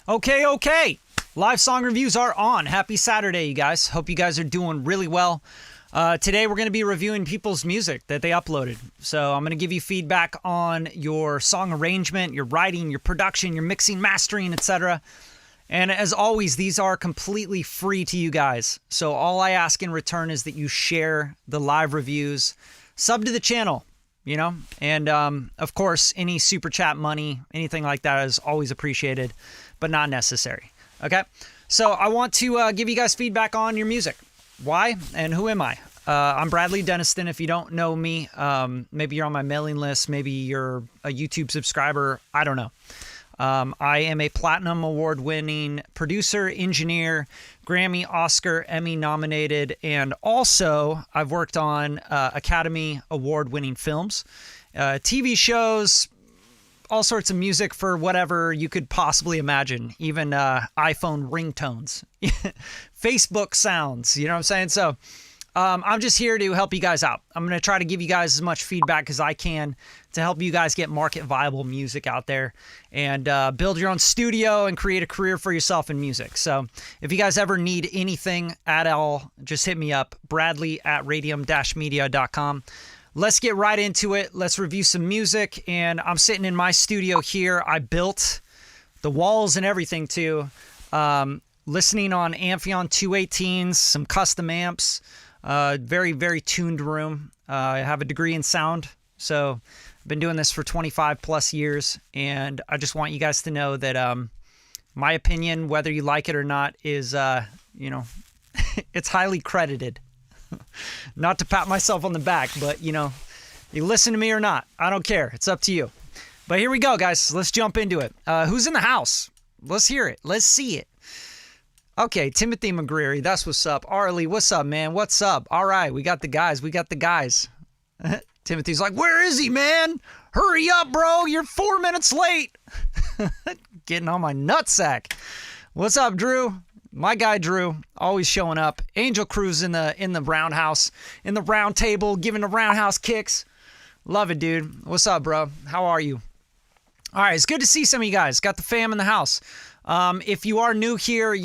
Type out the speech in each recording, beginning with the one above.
Okay. Live song reviews are on. Happy Saturday, you guys. Hope you guys are doing really well. Today we're going to be reviewing people's music that they uploaded. So I'm going to give you feedback on your song arrangement, your writing, your production, your mixing, mastering, etc. And as always, these are completely free to you guys. So all I ask in return is that you share the live reviews, sub to the channel, and of course, any super chat money, anything like that is always appreciated, but not necessary. Okay? So I want to give you guys feedback on your music. Why and who am I? I'm Bradley Denniston. If you don't know me, maybe you're on my mailing list, maybe you're a YouTube subscriber, I don't know. I am a Platinum Award-winning producer, engineer, Grammy, Oscar, Emmy nominated, and also I've worked on Academy Award-winning films, TV shows, all sorts of music for whatever you could possibly imagine, even iPhone ringtones, Facebook sounds, you know what I'm saying? So I'm just here to help you guys out. I'm going to try to give you guys as much feedback as I can to help you guys get market viable music out there and build your own studio and create a career for yourself in music. So if you guys ever need anything at all, just hit me up, bradley@radium-media.com. Let's get right into it. Let's review some music. And I'm sitting in my studio here. I built the walls and everything too. Listening on Amphion 218s, some custom amps. Very, very tuned room. I have a degree in sound, so I've been doing this for 25 plus years, and I just want you guys to know that my opinion, whether you like it or not, is, it's highly credited. Not to pat myself on the back, but, you listen to me or not. I don't care. It's up to you. But here we go, guys. Let's jump into it. Who's in the house? Let's hear it. Let's see it. Okay, Timothy McGreary, that's what's up. Arlie, what's up, man? What's up? All right, we got the guys. Timothy's like, where is he, man? Hurry up, bro. You're 4 minutes late. Getting on my nutsack. What's up, Drew? My guy, Drew, always showing up. Angel Cruz in the roundhouse, in the round table, giving the roundhouse kicks. Love it, dude. What's up, bro? How are you? All right, it's good to see some of you guys. Got the fam in the house. If you are new here,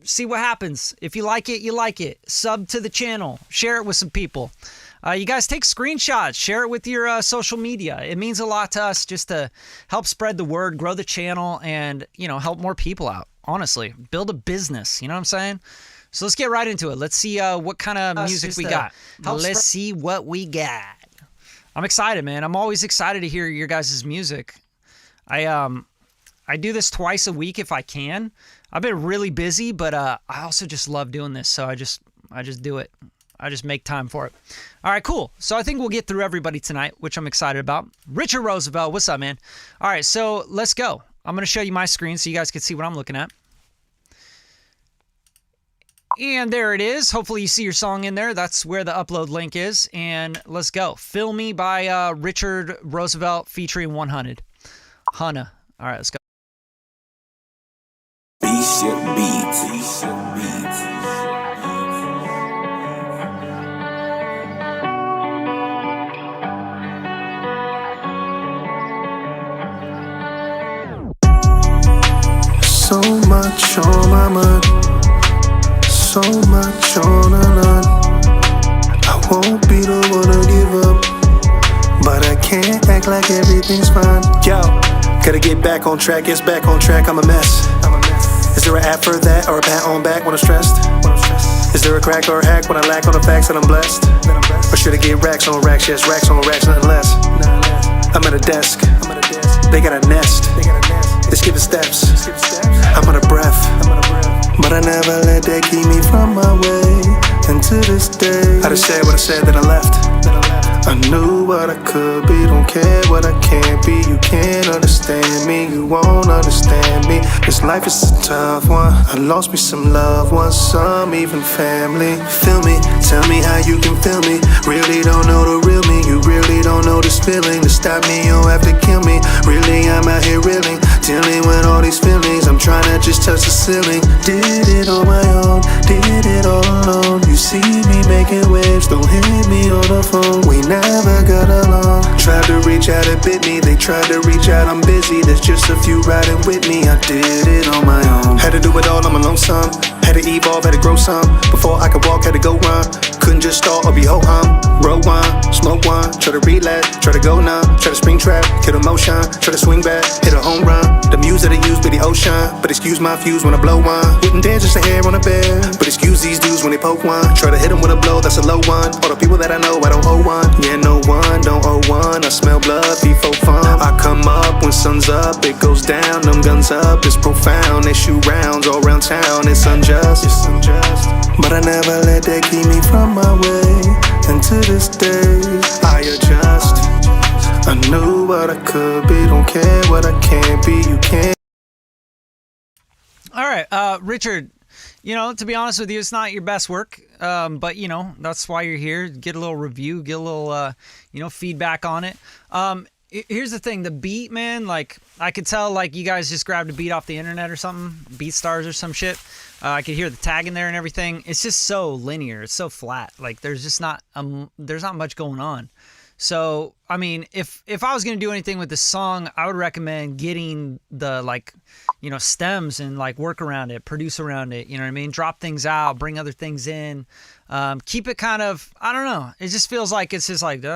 see what happens. If you like it, you like it. Sub to the channel. Share it with some people. You guys take screenshots. Share it with your social media. It means a lot to us just to help spread the word, grow the channel, and, help more people out. Honestly, build a business. You know what I'm saying? So let's get right into it. Let's see what kind of music we got. Let's see what we got. I'm excited, man. I'm always excited to hear your guys' music. I do this twice a week if I can. I've been really busy, but I also just love doing this, so I just do it. I just make time for it. All right, cool. So I think we'll get through everybody tonight, which I'm excited about. Richard Roosevelt, what's up, man? All right, so let's go. I'm going to show you my screen so you guys can see what I'm looking at. And there it is. Hopefully you see your song in there. That's where the upload link is. And let's go. Fill Me by Richard Roosevelt featuring 100. Hunna. All right, let's go. Beats. So much on my mind, so much on the line. I won't be the one to give up, but I can't act like everything's fine. Yo, gotta get back on track, it's back on track, I'm a mess. Is there an app for that, or a pat on back when I'm stressed? Is there a crack or a hack when I lack on the facts that I'm blessed? Or should I get racks on racks, yes, racks on racks, nothing less? I'm at a desk, they got a nest. They skip the steps, I'm out of breath, but I never let that keep me from my way. And to this day, I just said what I said, then I left. I knew what I could be, don't care what I can't be. You can't understand me, you won't understand me. This life is a tough one, I lost me some loved ones, some even family. Feel me, tell me how you can feel me. Really don't know the real me, you really don't know this feeling. To stop me, you'll have to kill me. Really, I'm out here reeling, dealing with all these feelings. I'm trying to that just touched the ceiling. Did it on my own, did it all alone. You see me making waves, don't hit me on the phone. We never got along. Tried to reach out, it bit me. They tried to reach out, I'm busy. There's just a few riding with me. I did it on my own. Had to do it all, I'm alone some. Had to evolve, had to grow some. Before I could walk, had to go run. Couldn't just start or be ho-hum. Roll one, smoke one, try to relapse, try to go numb, try to spring trap, kill emotion, try to swing back, hit a home run. The muse that I use be the ocean, but excuse my fuse when I blow one. Wouldn't dare just a hair on a bed, but excuse these dudes when they poke one. Try to hit them with a blow, that's a low one. All the people that I know, I don't owe one. Yeah, no one, don't owe one. I smell blood, FIFO fun. I come up when sun's up, it goes down, them guns up, it's profound. They shoot rounds all around town, it's unjust, it's unjust. But I never let that keep me from my way. And to this day, I adjust. I knew what I could be, don't care what I can't be, you can't. All right, Richard, you know, to be honest with you, it's not your best work, but, you know, that's why you're here. Get a little review, get a little, you know, feedback on it. Here's the thing, the beat, man, like, I could tell, like, you guys just grabbed a beat off the internet or something, BeatStars or some shit. I could hear the tag in there and everything. It's just so linear. It's so flat. Like, there's just not, there's not much going on. So, I mean, if I was going to do anything with this song, I would recommend getting the, like, you know, stems and, like, work around it, produce around it, you know what I mean? Drop things out, bring other things in. Keep it kind of, I don't know. It just feels like it's just like, you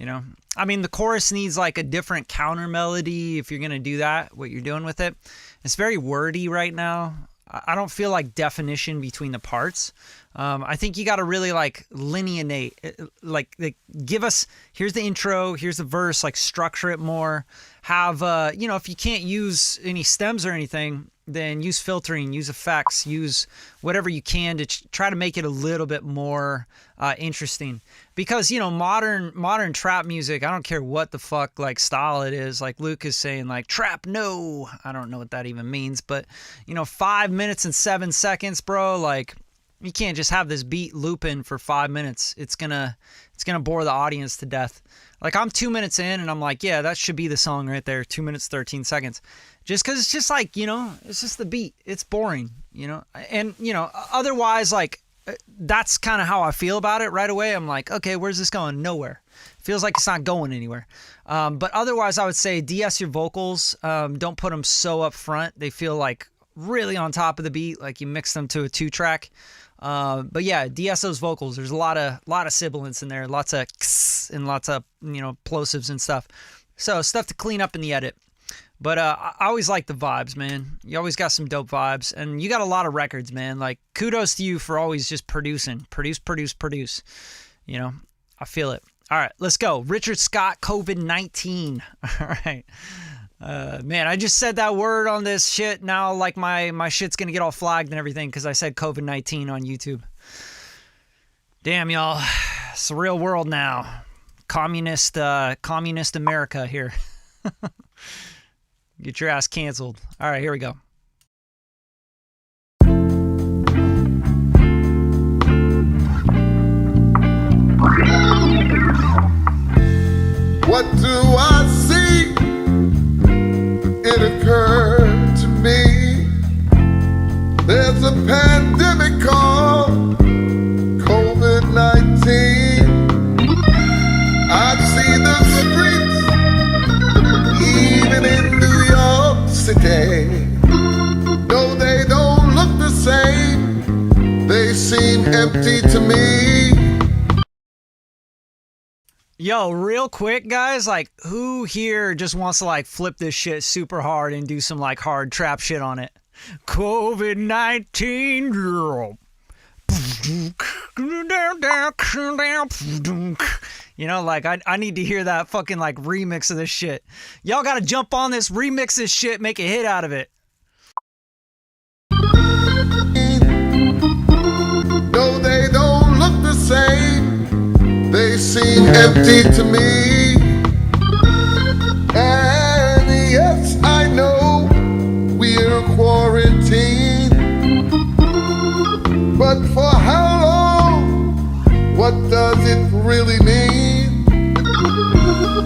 know, I mean, the chorus needs like a different counter melody if you're going to do that, what you're doing with it. It's very wordy right now. I don't feel like definition between the parts. I think you got to really like lineate, like give us, here's the intro, here's the verse, like structure it more. Have, you know, if you can't use any stems or anything, then use filtering, use effects, use whatever you can to try to make it a little bit more interesting. Because, you know, modern trap music, I don't care what the fuck like style it is. Like Luke is saying, like, trap, no. I don't know what that even means, but, you know, 5 minutes and 7 seconds, bro. Like, you can't just have this beat looping for 5 minutes. It's gonna bore the audience to death. Like, I'm 2 minutes in and I'm like, yeah, that should be the song right there. 2 minutes, 13 seconds. Just because it's just like, you know, it's just the beat. It's boring, you know? And, you know, otherwise, like, that's kind of how I feel about it right away. I'm like, okay, where's this going? Nowhere. Feels like it's not going anywhere. But otherwise, I would say DS your vocals. Don't put them so up front. They feel like really on top of the beat, like you mix them to a 2-track. But yeah, DS those vocals. There's a lot of sibilants in there, lots of kss and lots of, you know, plosives and stuff. So stuff to clean up in the edit. But I always like the vibes, man. You always got some dope vibes. And you got a lot of records, man. Like, kudos to you for always just producing. Produce. You know, I feel it. All right, let's go. Richard Scott, COVID-19. All right. Man, I just said that word on this shit. Now, like, my shit's going to get all flagged and everything because I said COVID-19 on YouTube. Damn, y'all. It's the real world now. Communist America here. Get your ass canceled. All right, here we go. What do I see? It occurred to me. There's a pandemic called COVID-19. I've seen the streets, even in New York City. No, they don't look the same. They seem empty to me. Yo, real quick, guys, like, who here just wants to, like, flip this shit super hard and do some, like, hard trap shit on it? COVID-19, you know, like, I need to hear that fucking, like, remix of this shit. Y'all gotta jump on this, remix this shit, make a hit out of it. No, they don't look the same. They seem empty to me. And yes, I know we're quarantined. But for how long? What does it really mean?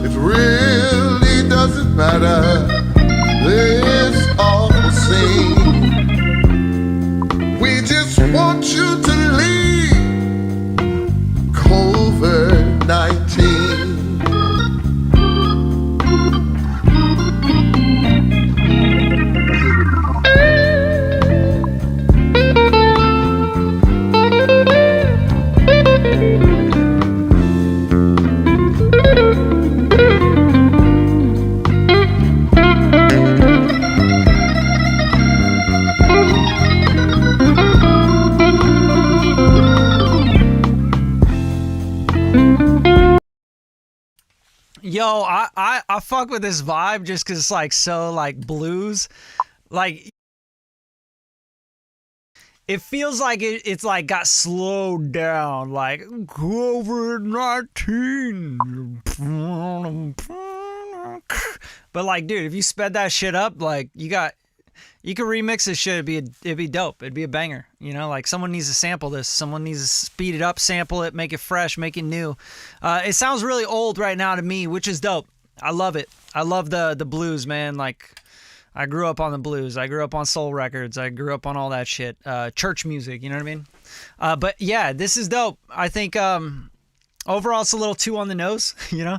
It really Yo, I fuck with this vibe just because it's like so like blues. Like it feels like it's like got slowed down, like COVID-19. But like, dude, if you sped that shit up, like you could remix this shit. It'd be dope. It'd be a banger. You know, like someone needs to sample this. Someone needs to speed it up, sample it, make it fresh, make it new. It sounds really old right now to me, which is dope. I love it. I love the blues, man. Like I grew up on the blues. I grew up on soul records. I grew up on all that shit. Church music, you know what I mean? But yeah, this is dope. I think overall it's a little too on the nose, you know?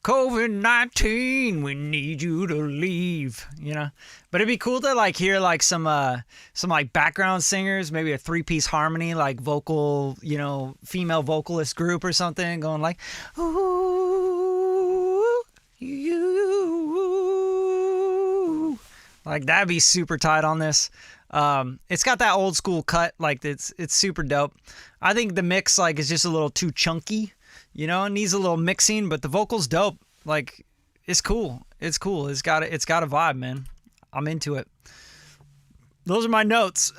COVID-19, we need you to leave, you know? But it'd be cool to like hear like some like background singers, maybe a 3-piece harmony, like vocal, you know, female vocalist group or something going like, ooh, you. Like that'd be super tight on this. It's got that old school cut, like it's super dope. I think the mix like is just a little too chunky, you know, it needs a little mixing, but the vocal's dope. Like it's cool. It's cool. It's got a vibe, man. I'm into it. Those are my notes.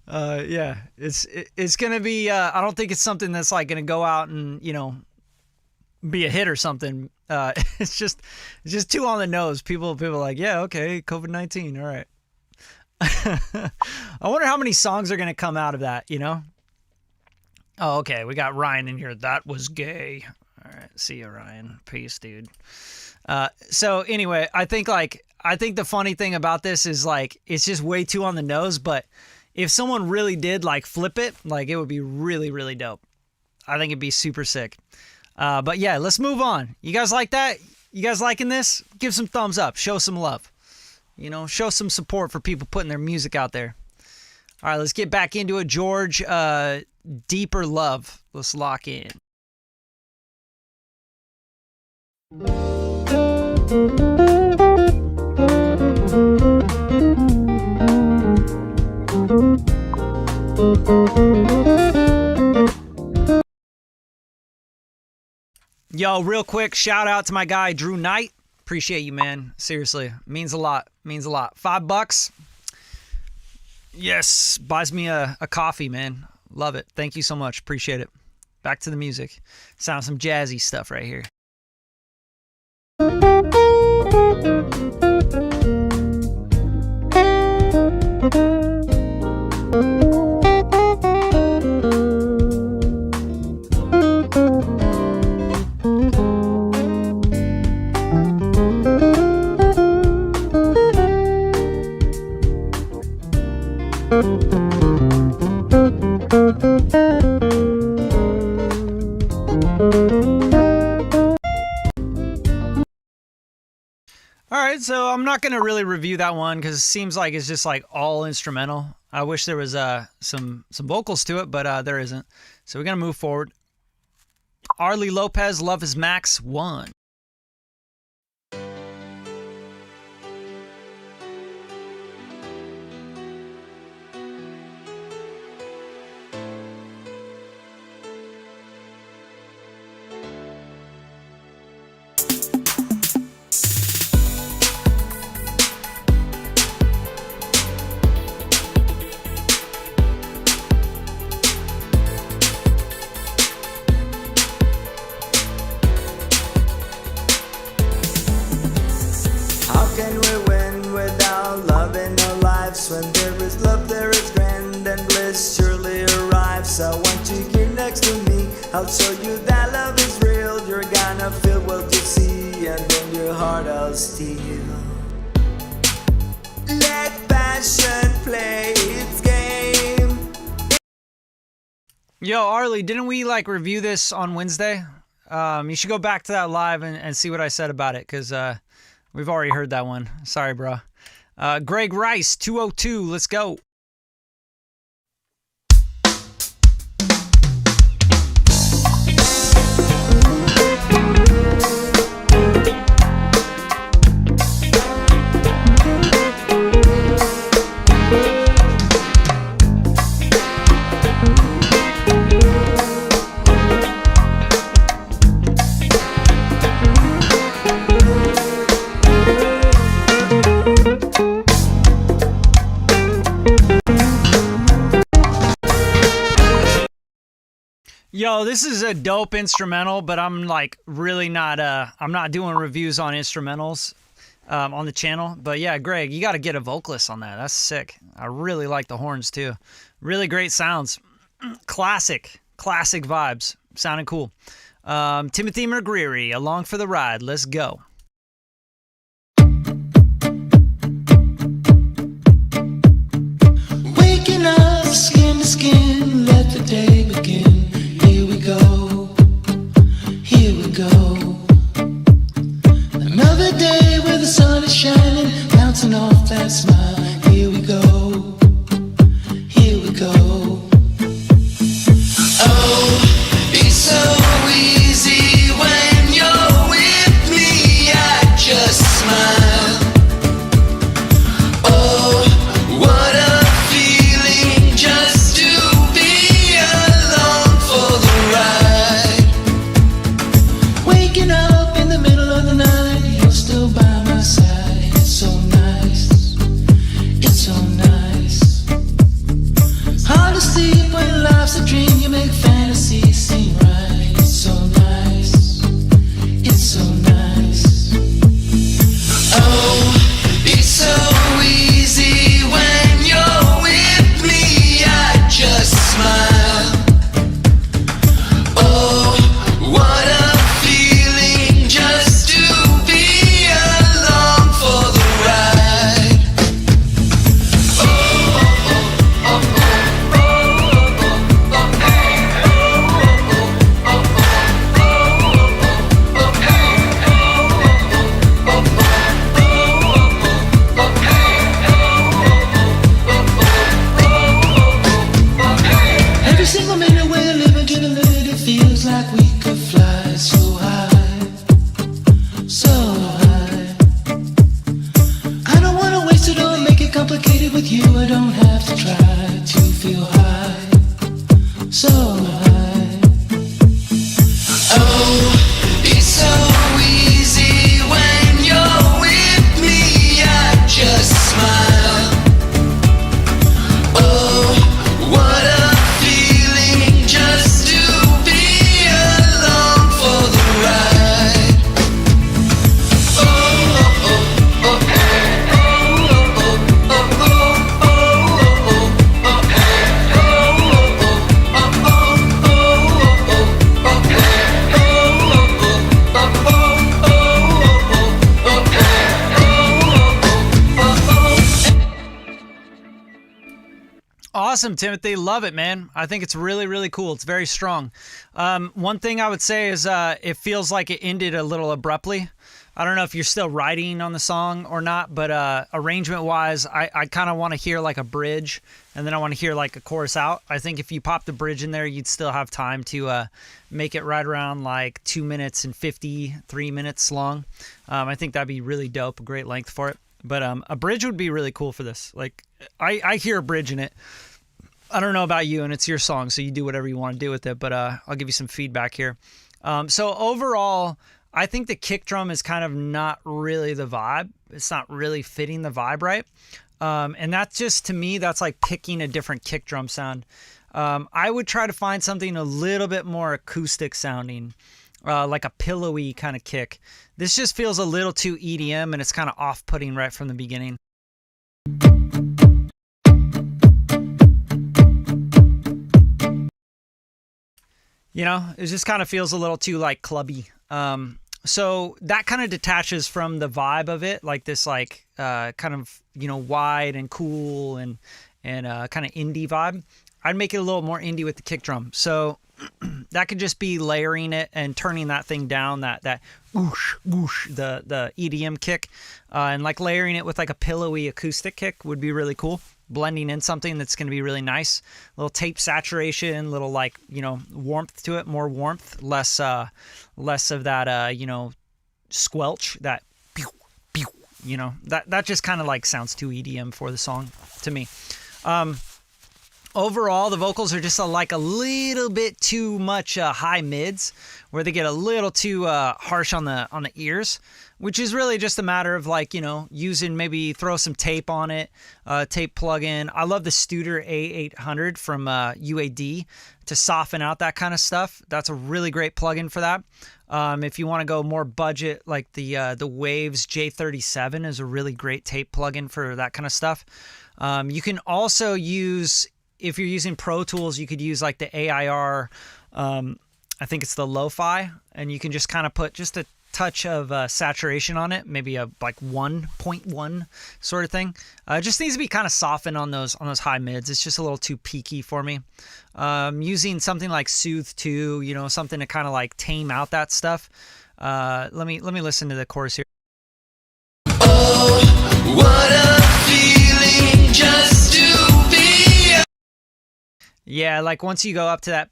Yeah, it's gonna be. I don't think it's something that's like gonna go out and, you know, be a hit or something. It's just too on the nose. People are like, yeah, okay, COVID-19, all right. I wonder how many songs are gonna come out of that, you know? Oh, okay, we got Ryan in here. That was gay. All right, see you, Ryan. Peace, dude. So anyway, I think the funny thing about this is like it's just way too on the nose, but if someone really did like flip it, like it would be really, really dope. I think it'd be super sick. But yeah, let's move on. You guys like that? You guys liking this? Give some thumbs up. Show some love. You know, show some support for people putting their music out there. All right, let's get back into it. George, Deeper Love. Let's lock in. Yo, real quick, shout out to my guy Drew Knight. Appreciate you, man. Seriously, means a lot. Means a lot. $5. Yes, buys me a coffee, man. Love it. Thank you so much. Appreciate it. Back to the music. Sound some jazzy stuff right here. Alright, so I'm not going to really review that one because it seems like it's just like all instrumental. I wish there was some vocals to it, but there isn't. So we're going to move forward. Arlie Lopez, Love is Max 1. When there is love, there is grand and bliss surely arrives. I want you here next to me. I'll show you that love is real. You're gonna feel what you see, and then your heart I'll steal. Let passion play its game. Yo, Arlie, didn't we like review this on Wednesday? You should go back to that live and see what I said about it, because we've already heard that one. Sorry, bro. Greg Rice, 202, let's go. Yo, this is a dope instrumental, but I'm like really not I'm not doing reviews on instrumentals on the channel. But yeah, Greg, you got to get a vocalist on that. That's sick. I really like the horns too. Really great sounds. Classic vibes. Sounding cool. Timothy McGreary, along for the ride. Let's go. Waking up skin to skin, let the day begin. Here we go, here we go. Another day where the sun is shining, bouncing off that smile. Here we go, here we go. Oh, it's so easy when you're with me. I just smile. Oh, what a feeling just to be along for the ride. Waking up in the middle of the night, you're still by my side. It's so nice, it's so nice. Hard to sleep when life's a dream. You make fantasy seem right. It's so nice, it's so nice. Oh, it's so easy when you're with me. I just smile. Oh, what a feeling just to be along for the ride. Every single minute we're living to the limit, it feels like we could fly so high, so high. I don't wanna waste it or make it complicated with you. I don't have to try to feel high, so high. Oh, it's so easy when you're with me. I just smile. Oh, what a feeling just to be along for the ride. Awesome, Timothy. Love it, man. I think it's really, really cool. It's very strong. One thing I would say is it feels like it ended a little abruptly. I don't know if you're still writing on the song or not, but arrangement-wise, I kind of want to hear like a bridge, and then I want to hear like a chorus out. I think if you pop the bridge in there, you'd still have time to make it right around like 2 minutes and 53 minutes long. I think that'd be really dope, a great length for it. But a bridge would be really cool for this. Like I hear a bridge in it. I don't know about you, and it's your song, so you do whatever you want to do with it, but I'll give you some feedback here. So overall, I think the kick drum is kind of not really the vibe. It's not really fitting the vibe right. And that's just, to me, that's like picking a different kick drum sound. I would try to find something a little bit more acoustic sounding, like a pillowy kind of kick. This just feels a little too EDM, and it's kind of off-putting right from the beginning. You know, it just kind of feels a little too like clubby. So that kind of detaches from the vibe of it, like this like kind of, you know, wide and cool and kind of indie vibe. I'd make it a little more indie with the kick drum. So that could just be layering it and turning that thing down, that whoosh, whoosh, the EDM kick, and like layering it with like a pillowy acoustic kick would be really cool. Blending in something that's going to be really nice. A little tape saturation, little like, you know, warmth to it, more warmth, less of that, you know, squelch, that pew, pew, you know, that just kind of like sounds too EDM for the song to me. Overall, the vocals are just like a little bit too much high mids, where they get a little too harsh on the ears, which is really just a matter of like, you know, using, maybe throw some tape on it, tape plug-in. I love the Studer A800 from UAD to soften out that kind of stuff. That's a really great plugin for that. If you want to go more budget, like the Waves J37 is a really great tape plugin for that kind of stuff. You can also use, if you're using Pro Tools, you could use like the AIR, I think it's the Lo-Fi, and you can just kind of put just a touch of saturation on it, maybe a like 1.1 sort of thing. It just needs to be kind of softened on those high mids. It's just a little too peaky for me. Using something like Soothe 2, you know, something to kind of like tame out that stuff. Let me listen to the chorus here. Oh, what a feeling just to be. Yeah, like once you go up to that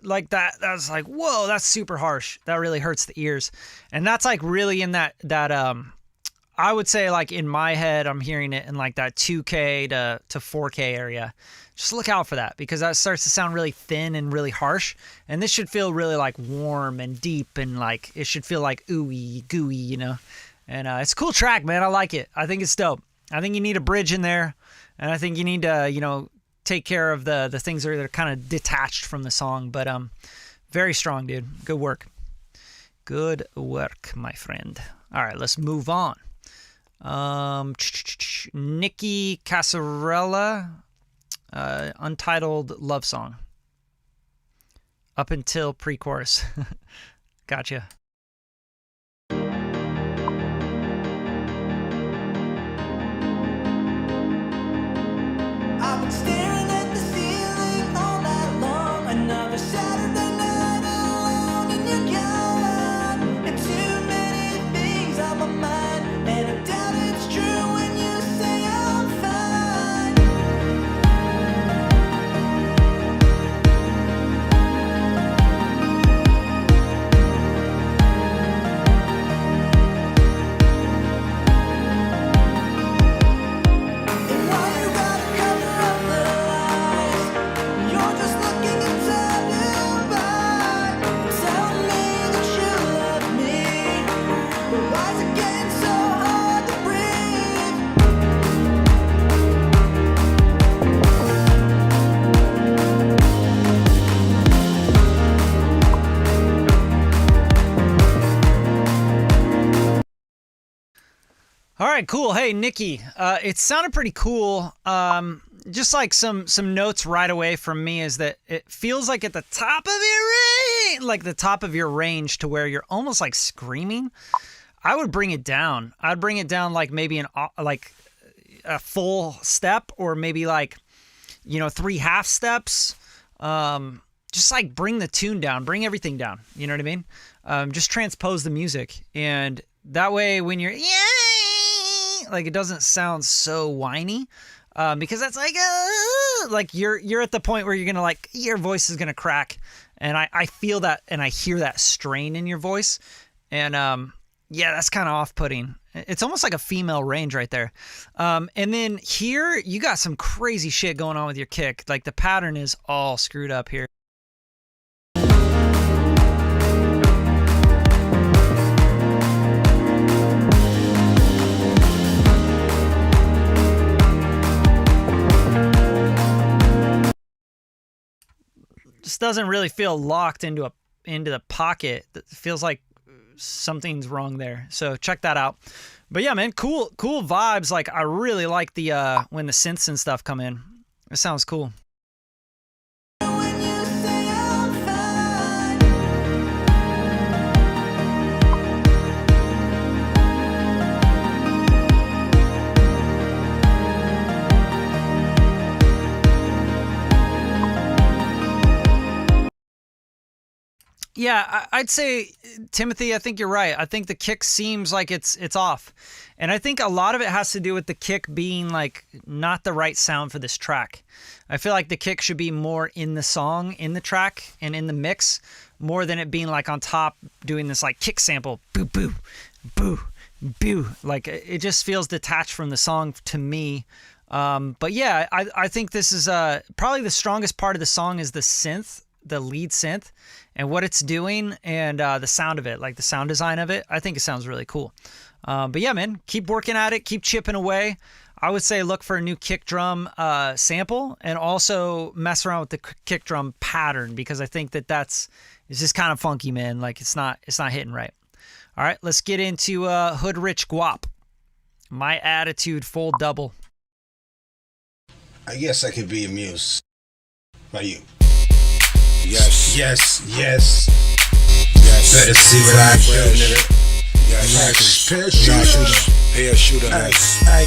like that's like, whoa, that's super harsh. That really hurts the ears. And that's like really in that I would say, like in my head, I'm hearing it in like that 2K to 4K area. Just look out for that, because that starts to sound really thin and really harsh. And this should feel really like warm and deep, and like it should feel like ooey gooey, you know. And it's a cool track, man. I like it. I think it's dope. I think you need a bridge in there, and I think you need to, you know, take care of the things that are kind of detached from the song. But very strong, dude. Good work. Good work, my friend. All right, let's move on. Nikki Casarella, Untitled Love Song. Up until pre-chorus. Gotcha. I've been staring at the ceiling all night long. Another Saturday night alone, and you're gone. And too many things on my mind, and I doubt it's true when you say I'm fine. And why you gotta cover up the lies? You're just looking inside your mind. Tell me that you love me, but why's it getting so hard to breathe? All right, cool. Hey, Nikki, it sounded pretty cool. Just like some notes right away from me is that it feels like at the top of your range, like the top of your range, to where you're almost like screaming. I would bring it down. I'd bring it down like maybe like a full step, or maybe like, you know, 3 half steps. Just like bring the tune down, bring everything down. You know what I mean? Just transpose the music, and that way when you're like, it doesn't sound so whiny, because that's like you're at the point where you're gonna, like, your voice is gonna crack, and I feel that, and I hear that strain in your voice, and yeah, that's kind of off-putting. It's almost like a female range right there. And then here you got some crazy shit going on with your kick. Like the pattern is all screwed up here. Just doesn't really feel locked into the pocket. It feels like something's wrong there. So check that out. But yeah, man, cool vibes. Like, I really like the when the synths and stuff come in. It sounds cool. When you say I'm fine. Yeah, I'd say, Timothy, I think you're right. I think the kick seems like it's off. And I think a lot of it has to do with the kick being like not the right sound for this track. I feel like the kick should be more in the song, in the track, and in the mix, more than it being like on top doing this like kick sample. Boo, boo, boo, boo. Like, it just feels detached from the song to me. But yeah, I think this is probably the strongest part of the song is the synth, the lead synth, and what it's doing, and the sound of it, like the sound design of it. I think it sounds really cool. But yeah, man, keep working at it, keep chipping away. I would say look for a new kick drum sample, and also mess around with the kick drum pattern, because I think it's just kind of funky, man. Like it's not hitting right. All right, let's get into Hood Rich Guap. My Attitude full double. I guess I could be amused by you. Yes. Better see what I do, nigga. Parachuter.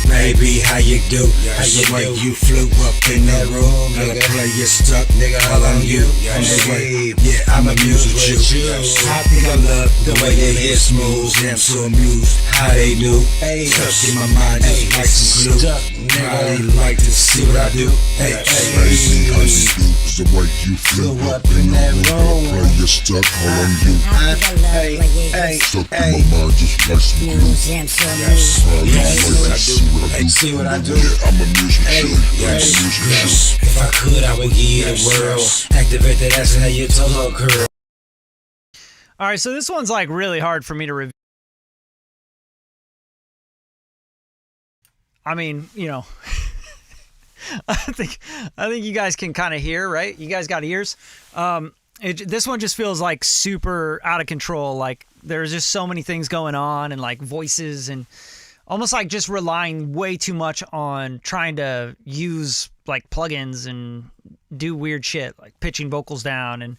Baby, how you do? How you do? You flew up in that room, nigga. Play you stuck, nigga. All on you. On the way, yeah, I'm amused with you. I think I love the way they hit smooth. Yeah, I'm so amused how they do. Stuck in my mind just like some glue. Probably like to see what I do. Hey, baby, how you do? Cause the way you flew up in that room, play you stuck, all on you. Stuck in my mind just like some glue. See what I do. Yeah, I'm amused with you. If I could, I would give you the world. Activate that ass and have your toe curl. All right, so this one's like really hard for me to review. I mean, you know, I think you guys can kind of hear, right? You guys got ears. This one just feels like super out of control. Like there's just so many things going on, and like voices, and almost like just relying way too much on trying to use like plugins and do weird shit, like pitching vocals down, and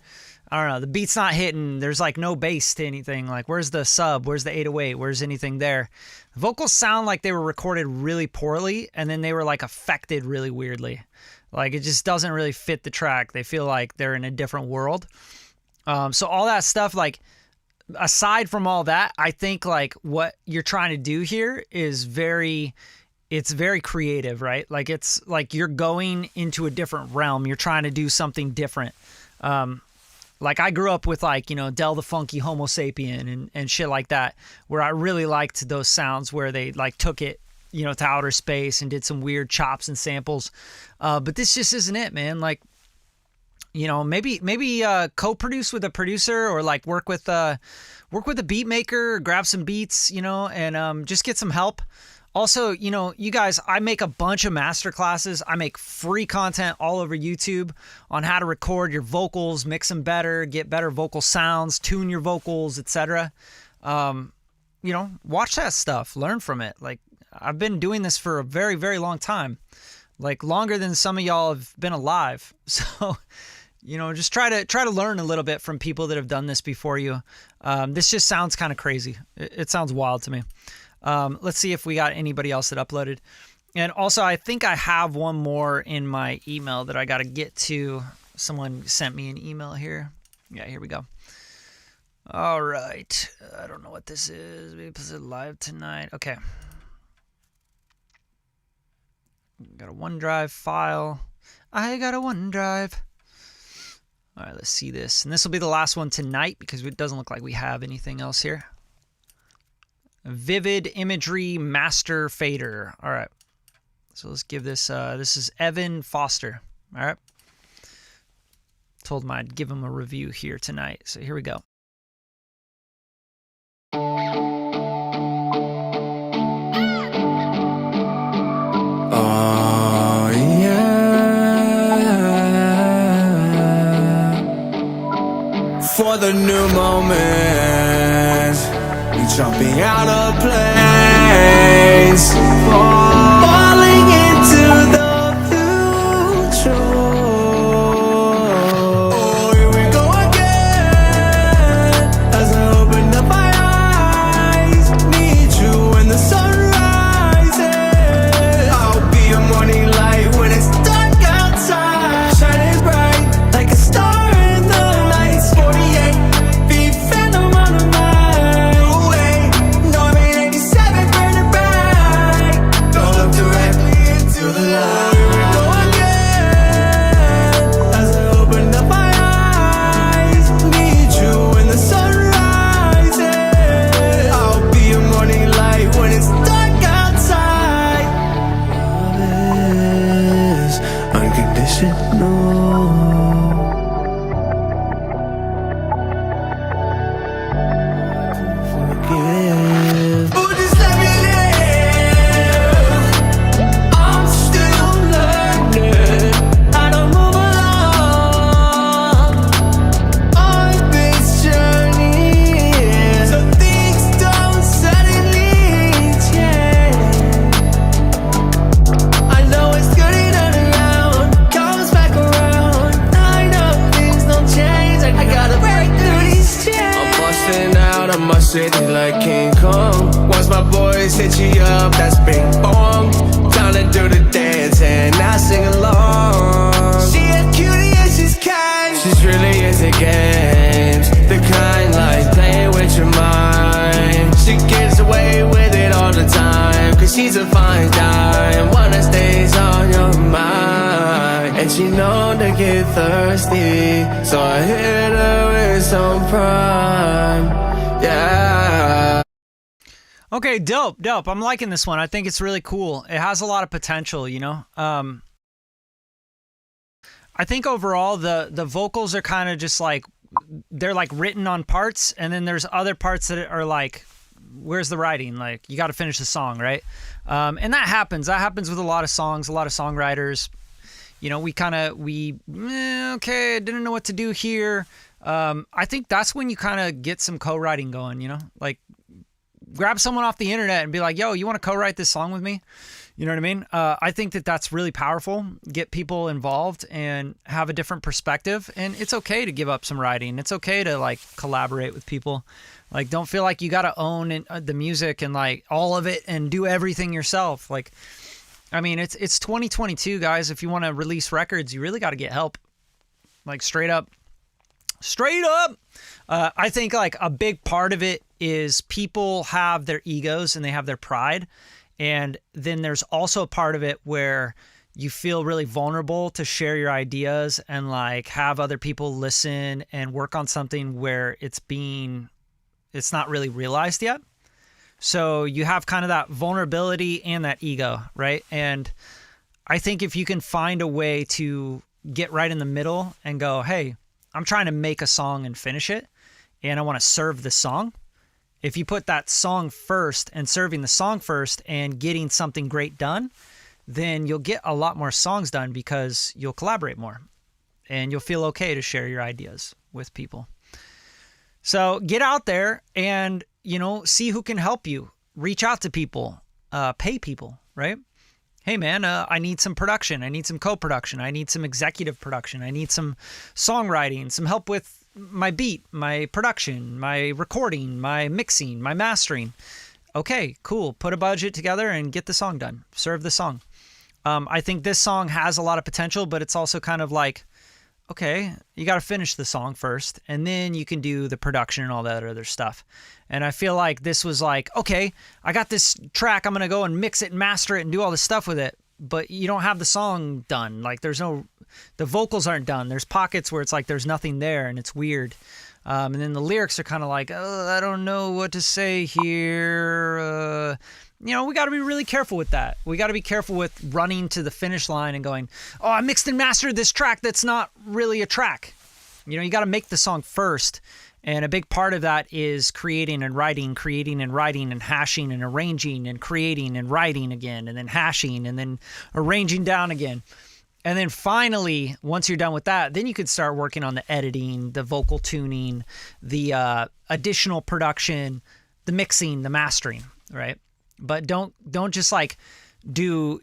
I don't know, the beat's not hitting. There's like no bass to anything. Like where's the sub? Where's the 808? Where's anything there? The vocals sound like they were recorded really poorly, and then they were like affected really weirdly. Like it just doesn't really fit the track. They feel like they're in a different world. So all that stuff, like aside from all that, I think like what you're trying to do here is very creative, right? Like it's like you're going into a different realm. You're trying to do something different. Like I grew up with like, you know, Del the Funky Homo Sapien and shit like that, where I really liked those sounds where they like took it, you know, to outer space and did some weird chops and samples. But this just isn't it, man. Like, you know, maybe co-produce with a producer, or like work with a beat maker, or grab some beats, you know, and just get some help. Also, you know, you guys, I make a bunch of master classes. I make free content all over YouTube on how to record your vocals, mix them better, get better vocal sounds, tune your vocals, etc. You know, watch that stuff, learn from it. Like I've been doing this for a very, very long time, like longer than some of y'all have been alive. So, you know, just try to learn a little bit from people that have done this before you. This just sounds kind of crazy. It sounds wild to me. Let's see if we got anybody else that uploaded. And also, I think I have one more in my email that I got to get to. Someone sent me an email here. Yeah, here we go. All right. I don't know what this is. Maybe it's live tonight. Okay. Got a OneDrive file. I got a OneDrive. All right, let's see this. And this will be the last one tonight because it doesn't look like we have anything else here. Vivid Imagery Master Fader. All right. So let's give this, this is Evan Foster. All right. Told him I'd give him a review here tonight. So here we go. Oh, yeah. For the new moment, we jumping out of place, falling into the future. Oh, here we go again. As I open up my eyes, need you when the sun rises. I'll be a morning light when it's dark outside, shining bright like a star in the night. 48 feet phantom on a mile away. No, I mean 87 burning bright. The my city like King Kong. Once my boys hit you up, that's bing bong. Time to do the dance and I sing along. She a cutie and she's kind. She's really into games, the kind like playing with your mind. She gets away with it all the time, cause she's a fine dime, one that stays on your mind. And she known to get thirsty, so I hit her with some prime. Yeah. Okay, dope. I'm liking this one. I think it's really cool. It has a lot of potential, you know? I think overall the vocals are kind of just like, they're like written on parts, and then there's other parts that are like, where's the writing? Like, you got to finish the song, right? And that happens. That happens with a lot of songs, a lot of songwriters. You know, okay, I didn't know what to do here. I think that's when you kind of get some co-writing going, you know? Like, grab someone off the internet and be like, yo, you want to co-write this song with me? You know what I mean? I think that that's really powerful. Get people involved and have a different perspective. And it's okay to give up some writing. It's okay to like collaborate with people. Like, don't feel like you got to own the music and like all of it and do everything yourself. Like, I mean, it's 2022, guys. If you want to release records, you really got to get help. Like, straight up. I think like a big part of it is people have their egos and they have their pride. And then there's also a part of it where you feel really vulnerable to share your ideas and like have other people listen and work on something where it's not really realized yet. So you have kind of that vulnerability and that ego, right? And I think if you can find a way to get right in the middle and go, hey, I'm trying to make a song and finish it, and I want to serve the song. If you put that song first and serving the song first and getting something great done, then you'll get a lot more songs done because you'll collaborate more and you'll feel okay to share your ideas with people. So get out there and, you know, see who can help you. Reach out to people, pay people, right? Hey man, I need some production. I need some co-production. I need some executive production. I need some songwriting, some help with my beat, my production, my recording, my mixing, my mastering. Okay, cool. Put a budget together and get the song done. Serve the song. I think this song has a lot of potential, but it's also kind of like, okay, you got to finish the song first, and then you can do the production and all that other stuff. And I feel like this was like, okay, I got this track. I'm going to go and mix it and master it and do all this stuff with it. But you don't have the song done. Like, the vocals aren't done. There's pockets where it's like there's nothing there and it's weird. And then the lyrics are kind of like, oh, I don't know what to say here. You know, we got to be really careful with that. We got to be careful with running to the finish line and going, oh, I mixed and mastered this track that's not really a track. You know, you got to make the song first. And a big part of that is creating and writing and hashing and arranging and creating and writing again, and then hashing and then arranging down again. And then finally, once you're done with that, then you could start working on the editing, the vocal tuning, the additional production, the mixing, the mastering, right? But don't just like do,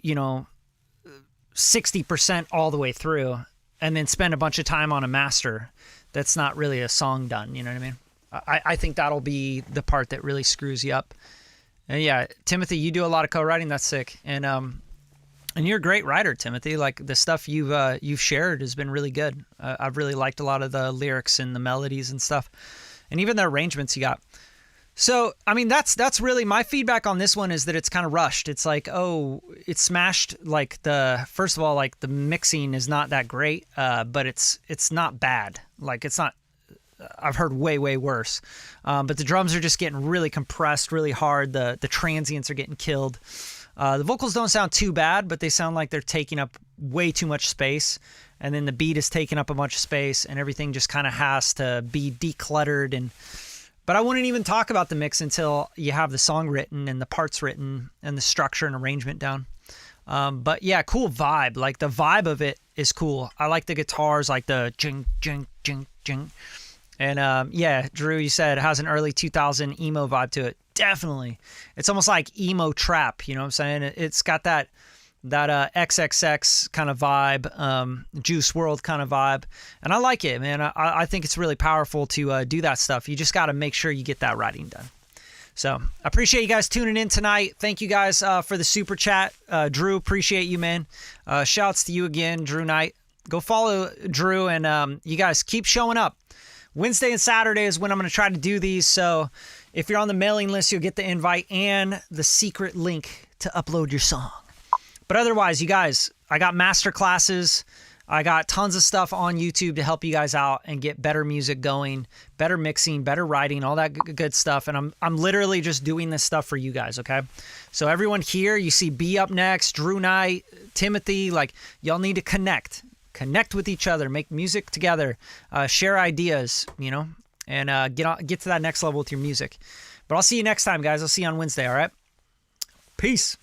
60% all the way through and then spend a bunch of time on a master. That's not really a song done. You know what I mean? I think that'll be the part that really screws you up. And yeah, Timothy, you do a lot of co-writing. That's sick. And you're a great writer, Timothy. Like, the stuff you've shared has been really good. I've really liked a lot of the lyrics and the melodies and stuff, and even the arrangements you got. So, I mean, that's really my feedback on this one, is that it's kind of rushed. It's like, oh, it's smashed. Like, first of all, like, the mixing is not that great, but it's not bad. Like, it's not, I've heard way, way worse. But the drums are just getting really compressed, really hard. The transients are getting killed. The vocals don't sound too bad, but they sound like they're taking up way too much space. And then the beat is taking up a bunch of space, and everything just kind of has to be decluttered. But I wouldn't even talk about the mix until you have the song written and the parts written and the structure and arrangement down. But yeah, cool vibe. Like, the vibe of it is cool. I like the guitars, like the jing, jing, jing, jing. And yeah, Drew, you said it has an early 2000 emo vibe to it. Definitely. It's almost like emo trap, you know what I'm saying? It's got that that XXX kind of vibe, Juice World kind of vibe. And I like it, man. I think it's really powerful to do that stuff. You just got to make sure you get that writing done. So I appreciate you guys tuning in tonight. Thank you guys for the super chat. Drew, appreciate you, man. Shouts to you again, Drew Knight. Go follow Drew, and you guys keep showing up. Wednesday and Saturday is when I'm going to try to do these. So if you're on the mailing list, you'll get the invite and the secret link to upload your song. But otherwise, you guys, I got master classes. I got tons of stuff on YouTube to help you guys out and get better music going, better mixing, better writing, all that good stuff. And I'm literally just doing this stuff for you guys, okay? So everyone here, you see B up next, Drew Knight, Timothy, like y'all need to connect with each other, make music together, share ideas, you know, and get to that next level with your music. But I'll see you next time, guys. I'll see you on Wednesday, all right? Peace.